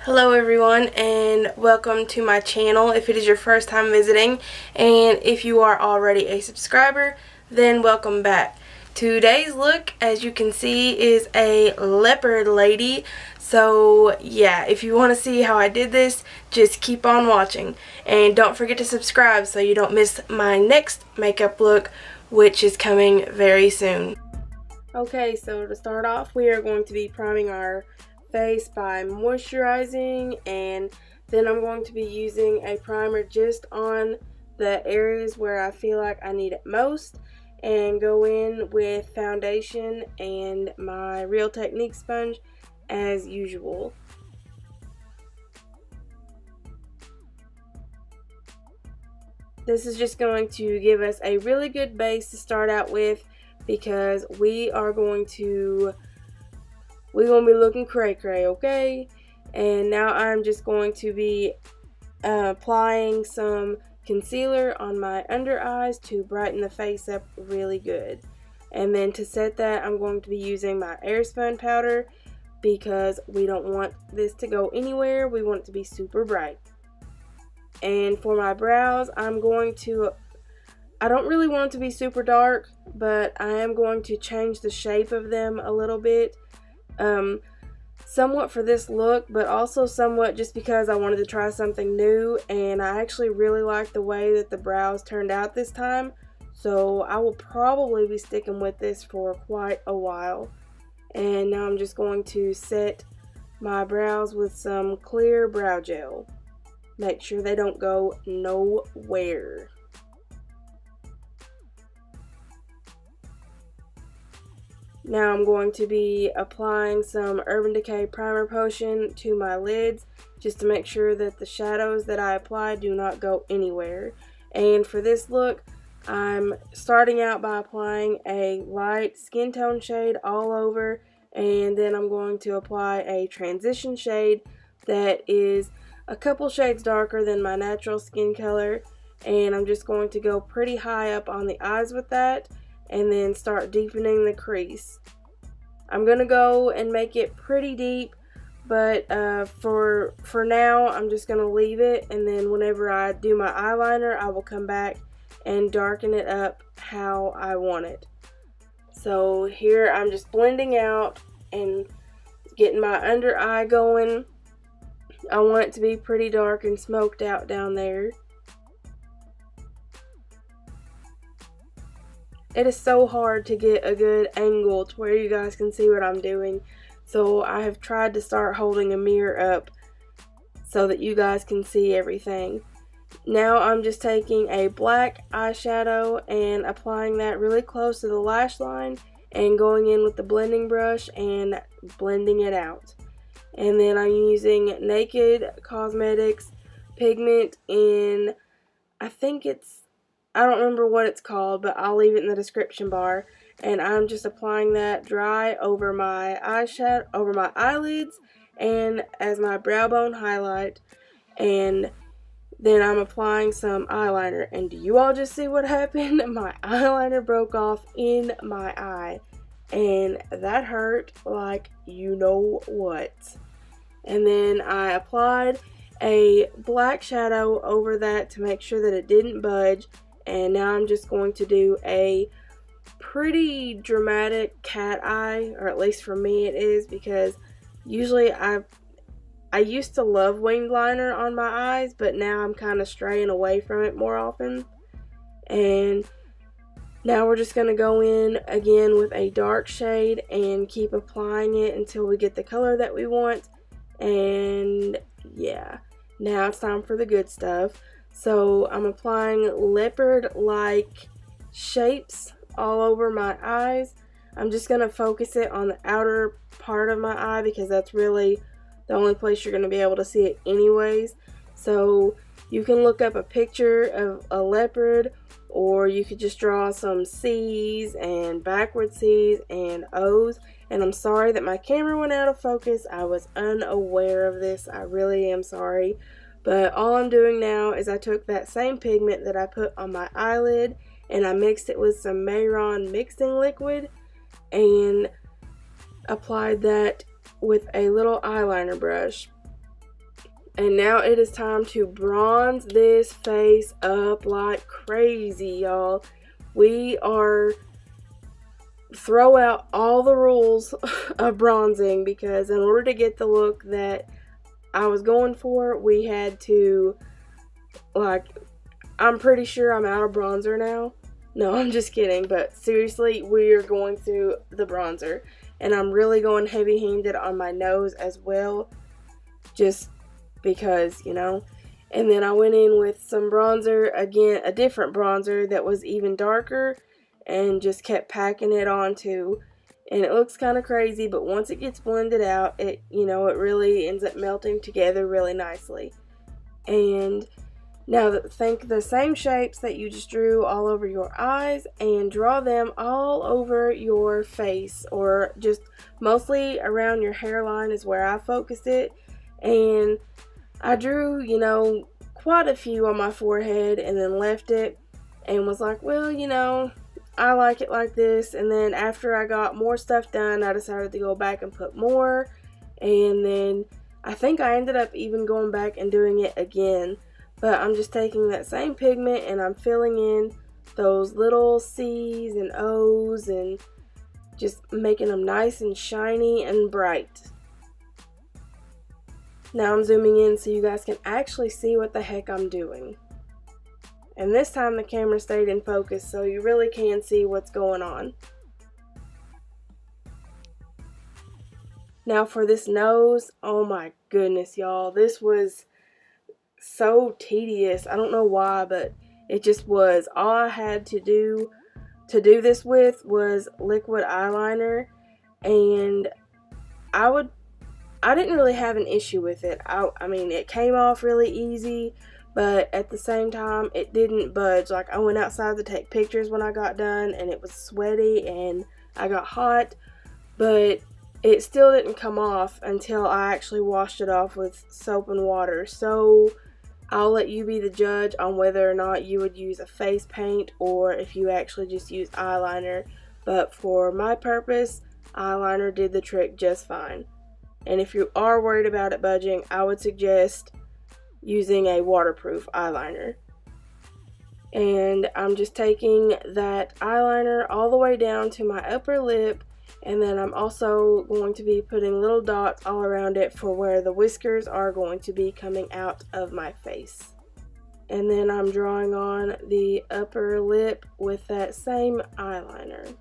Hello everyone and welcome to my channel if it is your first time visiting, and if you are already a subscriber then welcome back. Today's look, as you can see, is a Leopard Lady. So yeah, if you want to see how I did this, just keep on watching and don't forget to subscribe so you don't miss my next makeup look, which is coming very soon. Okay, so to start off we are going to be priming our face by moisturizing, and then I'm going to be using a primer just on the areas where I feel like I need it most, and go in with foundation and my Real Technique sponge as usual. This is just going to give us a really good base to start out with, because we are going to be looking cray cray, okay? And now I'm just going to be applying some concealer on my under eyes to brighten the face up really good. And then to set that, I'm going to be using my Airspun powder, because we don't want this to go anywhere. We want it to be super bright. And for my brows, I don't really want it to be super dark, but I am going to change the shape of them a little bit. Somewhat for this look, but also somewhat just because I wanted to try something new, and I actually really like the way that the brows turned out this time, so I will probably be sticking with this for quite a while. And now I'm just going to set my brows with some clear brow gel. Make sure they don't go nowhere. Now I'm going to be applying some Urban Decay Primer Potion to my lids, just to make sure that the shadows that I apply do not go anywhere. And for this look, I'm starting out by applying a light skin tone shade all over, and then I'm going to apply a transition shade that is a couple shades darker than my natural skin color, and I'm just going to go pretty high up on the eyes with that, and then start deepening the crease. I'm gonna go and make it pretty deep, but for now I'm just gonna leave it, and then whenever I do my eyeliner I will come back and darken it up how I want it. So here I'm just blending out and getting my under eye going. I want it to be pretty dark and smoked out down there. It is so hard to get a good angle to where you guys can see what I'm doing, so I have tried to start holding a mirror up so that you guys can see everything. Now I'm just taking a black eyeshadow and applying that really close to the lash line, and going in with the blending brush and blending it out. And then I'm using Naked Cosmetics pigment in, I don't remember what it's called, but I'll leave it in the description bar. And I'm just applying that dry over my eyeshadow, over my eyelids, and as my brow bone highlight. And then I'm applying some eyeliner. And do you all just see what happened? My eyeliner broke off in my eye, and that hurt like you know what. And then I applied a black shadow over that to make sure that it didn't budge. And now I'm just going to do a pretty dramatic cat eye, or at least for me it is, because usually I used to love winged liner on my eyes, but now I'm kind of straying away from it more often. And now we're just going to go in again with a dark shade and keep applying it until we get the color that we want. And yeah, now it's time for the good stuff. So I'm applying leopard-like shapes all over my eyes. I'm just going to focus it on the outer part of my eye, because that's really the only place you're going to be able to see it anyways. So you can look up a picture of a leopard, or you could just draw some C's and backward C's and O's. And I'm sorry that my camera went out of focus. I was unaware of this. I really am sorry. But all I'm doing now is I took that same pigment that I put on my eyelid, and I mixed it with some Mayron mixing liquid and applied that with a little eyeliner brush. And now it is time to bronze this face up like crazy, y'all. We are throw out all the rules of bronzing, because in order to get the look that I was going for, we had to, like, I'm pretty sure I'm out of bronzer now. No, I'm just kidding, but seriously, we are going through the bronzer, and I'm really going heavy-handed on my nose as well, just because, you know. And then I went in with some bronzer, again, a different bronzer that was even darker, and just kept packing it on too. And it looks kind of crazy, but once it gets blended out, it, you know, it really ends up melting together really nicely. And now think the same shapes that you just drew all over your eyes, and draw them all over your face, or just mostly around your hairline is where I focused it. And I drew, you know, quite a few on my forehead, and then left it and was like, well, you know, I like it like this. And then after I got more stuff done, I decided to go back and put more. And then I think I ended up even going back and doing it again. But I'm just taking that same pigment and I'm filling in those little C's and O's and just making them nice and shiny and bright. Now I'm zooming in so you guys can actually see what the heck I'm doing. And this time the camera stayed in focus, so you really can see what's going on. Now for this nose, oh my goodness, y'all. This was so tedious. I don't know why, but it just was. All I had to do this with was liquid eyeliner, and I didn't really have an issue with it. I mean, it came off really easy, but at the same time, it didn't budge. Like, I went outside to take pictures when I got done, and it was sweaty, and I got hot, but it still didn't come off until I actually washed it off with soap and water. So I'll let you be the judge on whether or not you would use a face paint or if you actually just use eyeliner. But for my purpose, eyeliner did the trick just fine. And if you are worried about it budging, I would suggest using a waterproof eyeliner. And I'm just taking that eyeliner all the way down to my upper lip, and then I'm also going to be putting little dots all around it for where the whiskers are going to be coming out of my face. And then I'm drawing on the upper lip with that same eyeliner.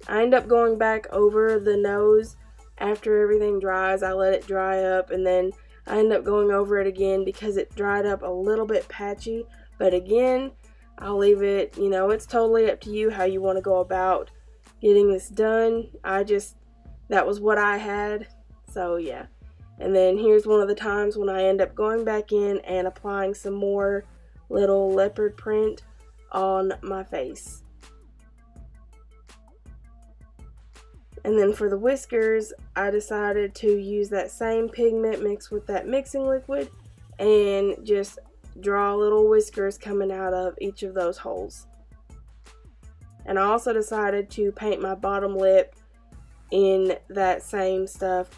I end up going back over the nose after everything dries. I let it dry up, and then I end up going over it again because it dried up a little bit patchy. But again, I'll leave it, you know, it's totally up to you how you want to go about getting this done. That was what I had, so yeah. And then here's one of the times when I end up going back in and applying some more little leopard print on my face. And then for the whiskers, I decided to use that same pigment mixed with that mixing liquid and just draw little whiskers coming out of each of those holes. And I also decided to paint my bottom lip in that same stuff.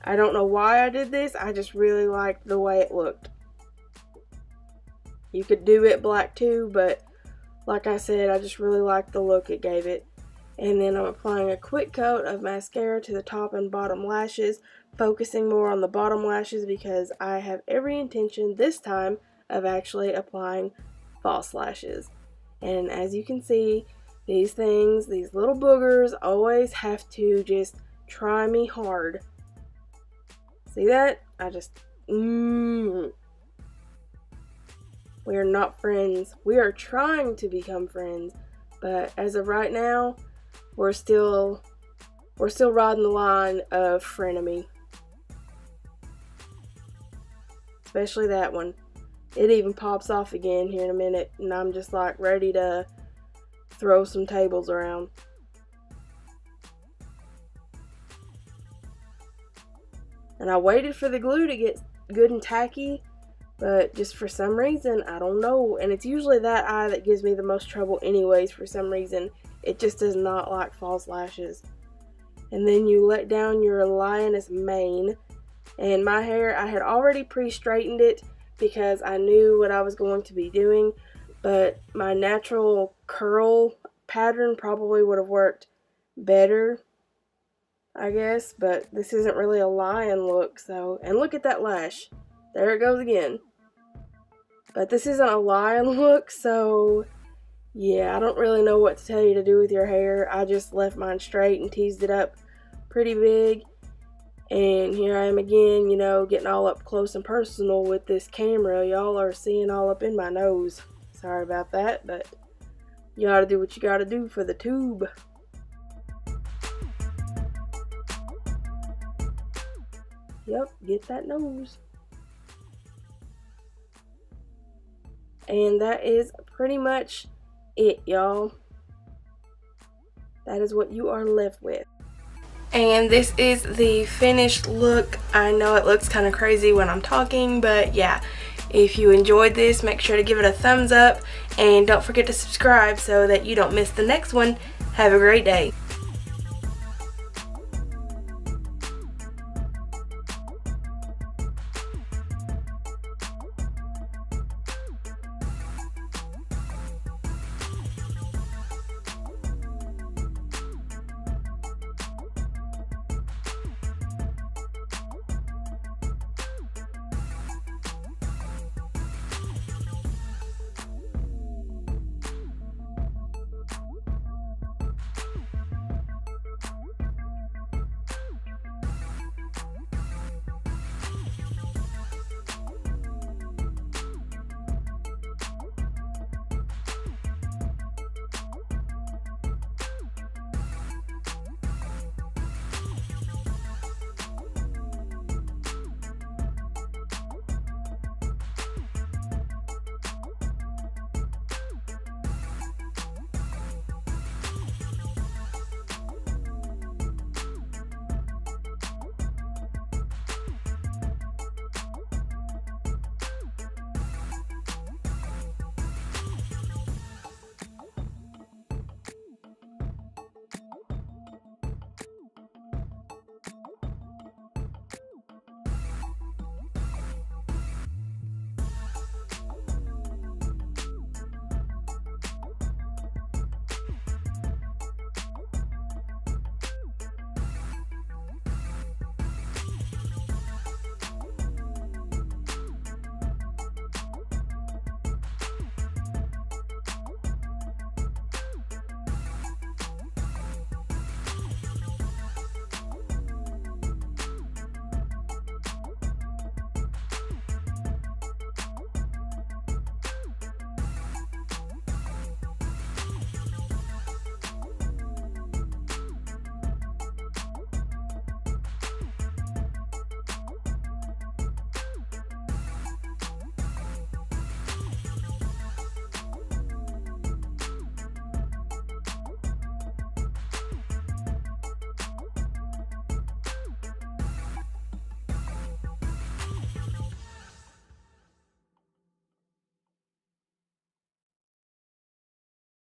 I don't know why I did this, I just really liked the way it looked. You could do it black too, but like I said, I just really liked the look it gave it. And then I'm applying a quick coat of mascara to the top and bottom lashes, focusing more on the bottom lashes because I have every intention this time of actually applying false lashes. And as you can see, these little boogers always have to just try me hard. See that? We are not friends. We are trying to become friends, but as of right now, we're still riding the line of frenemy. Especially that one. It even pops off again here in a minute, and I'm just like ready to throw some tables around. And I waited for the glue to get good and tacky, but just for some reason, I don't know. And it's usually that eye that gives me the most trouble anyways for some reason. It just does not like false lashes. And then you let down your lioness mane, And my hair, I had already pre-straightened it because I knew what I was going to be doing, but my natural curl pattern probably would have worked better, I guess, but this isn't really a lion look, so, and look at that lash. There it goes again. But this isn't a lion look, so yeah, I don't really know what to tell you to do with your hair. I just left mine straight and teased it up pretty big. And here I am again, you know, getting all up close and personal with this camera. Y'all are seeing all up in my nose. Sorry about that, but you gotta do what you gotta do for the tube. Yep, get that nose. And that is pretty much it, y'all. That is what you are left with. And this is the finished look. I know it looks kind of crazy when I'm talking, but yeah, if you enjoyed this, make sure to give it a thumbs up and don't forget to subscribe so that you don't miss the next one. Have a great day.